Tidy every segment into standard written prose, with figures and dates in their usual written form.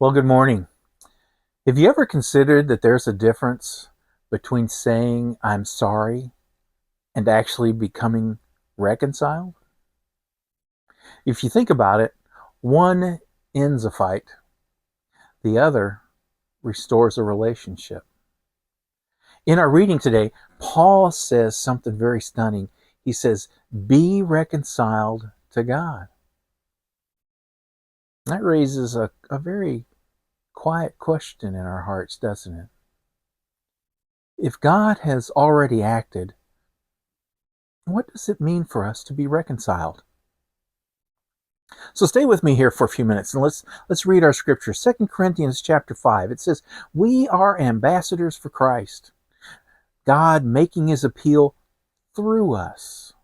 Well, good morning. Have you ever considered that there's a difference between saying I'm sorry and actually becoming reconciled? If you think about it, one ends a fight, the other restores a relationship. In our reading today, Paul says something very stunning. He says, be reconciled to God. That raises a very quiet question in our hearts, doesn't it? If God has already acted, what does it mean for us to be reconciled? So stay with me here for a few minutes and let's read our scripture. 2 Corinthians chapter 5. It says, "We are ambassadors for Christ, God making his appeal through us.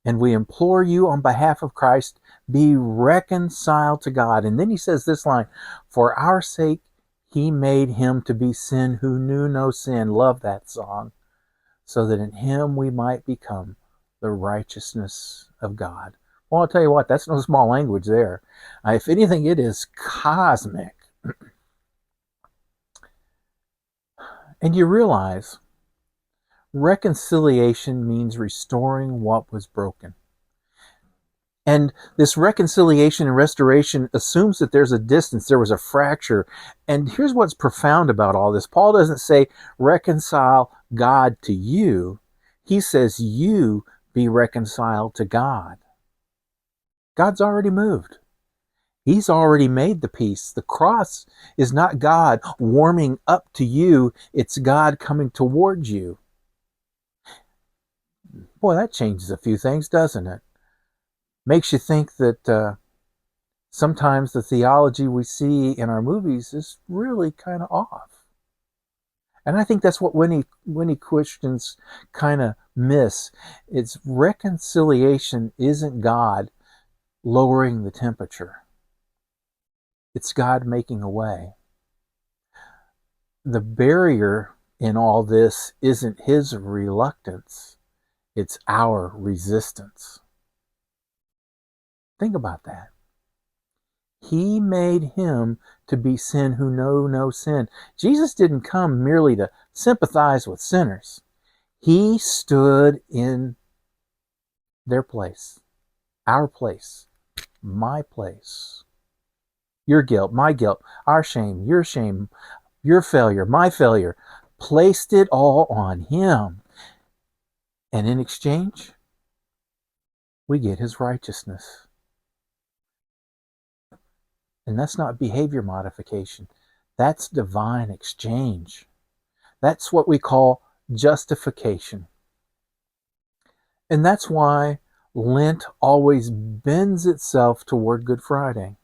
And we implore you on behalf of Christ, be reconciled to God." And then he says this line, "For our sake he made him to be sin who knew no sin." Love that song. "So that in him we might become the righteousness of God." Well, I'll tell you what, that's no small language there. If anything, it is cosmic. And you realize reconciliation means restoring what was broken. And this reconciliation and restoration assumes that there's a distance, there was a fracture. And here's what's profound about all this. Paul doesn't say, reconcile God to you. He says, you be reconciled to God. God's already moved. He's already made the peace. The cross is not God warming up to you. It's God coming towards you. Boy, that changes a few things, doesn't it? Makes you think that sometimes the theology we see in our movies is really kind of off. And I think that's what many Christians kind of miss. It's reconciliation isn't God lowering the temperature. It's God making a way. The barrier in all this isn't his reluctance. It's our resistance. Think about that. He made him to be sin who know no sin. Jesus didn't come merely to sympathize with sinners. He stood in their place, our place, my place. Your guilt, my guilt, our shame, your failure, my failure. Placed it all on him. And in exchange, we get his righteousness. And that's not behavior modification. That's divine exchange. That's what we call justification. And that's why Lent always bends itself toward Good Friday.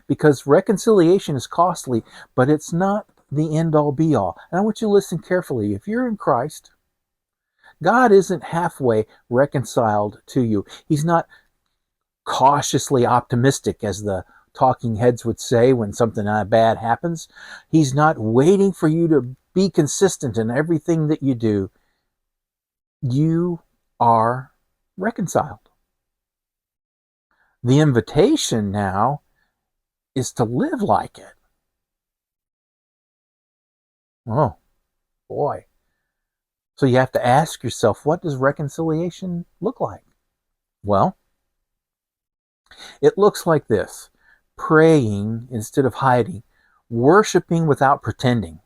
Because reconciliation is costly, but it's not the end-all be-all. And I want you to listen carefully. If you're in Christ, God isn't halfway reconciled to you. He's not cautiously optimistic, as the talking heads would say when something bad happens. He's not waiting for you to be consistent in everything that you do. You are reconciled. The invitation now is to live like it. Oh, boy. So you have to ask yourself, what does reconciliation look like? Well, it looks like this: praying instead of hiding, worshiping without pretending.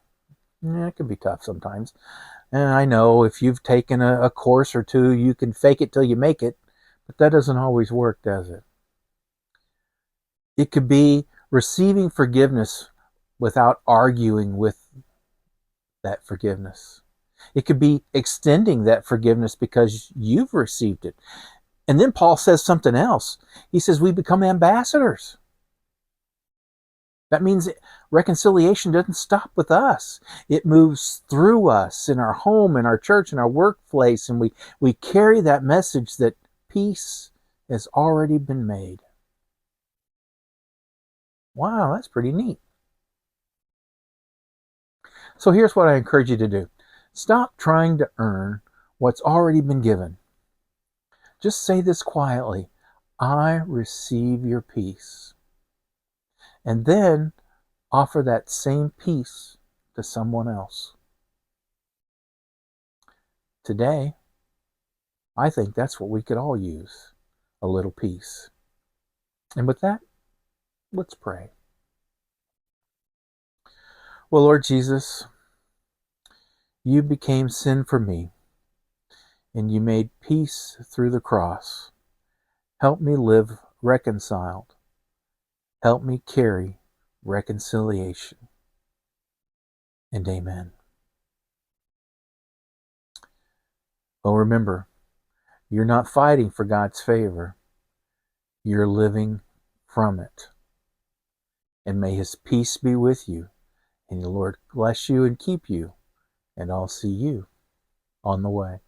It can be tough sometimes. And I know if you've taken a course or two, you can fake it till you make it, but that doesn't always work, does it? It could be receiving forgiveness without arguing with that forgiveness. It could be extending that forgiveness because you've received it. And then Paul says something else. He says we become ambassadors. That means reconciliation doesn't stop with us. It moves through us in our home, in our church, in our workplace, and we carry that message that peace has already been made. Wow, that's pretty neat. So here's what I encourage you to do. Stop trying to earn what's already been given. Just say this quietly: I receive your peace. And then offer that same peace to someone else. Today, I think that's what we could all use, a little peace. And with that, let's pray. Well, Lord Jesus, you became sin for me, and you made peace through the cross. Help me live reconciled. Help me carry reconciliation. And amen. Well, remember, you're not fighting for God's favor. You're living from it. And may his peace be with you. And the Lord bless you and keep you. And I'll see you on the way.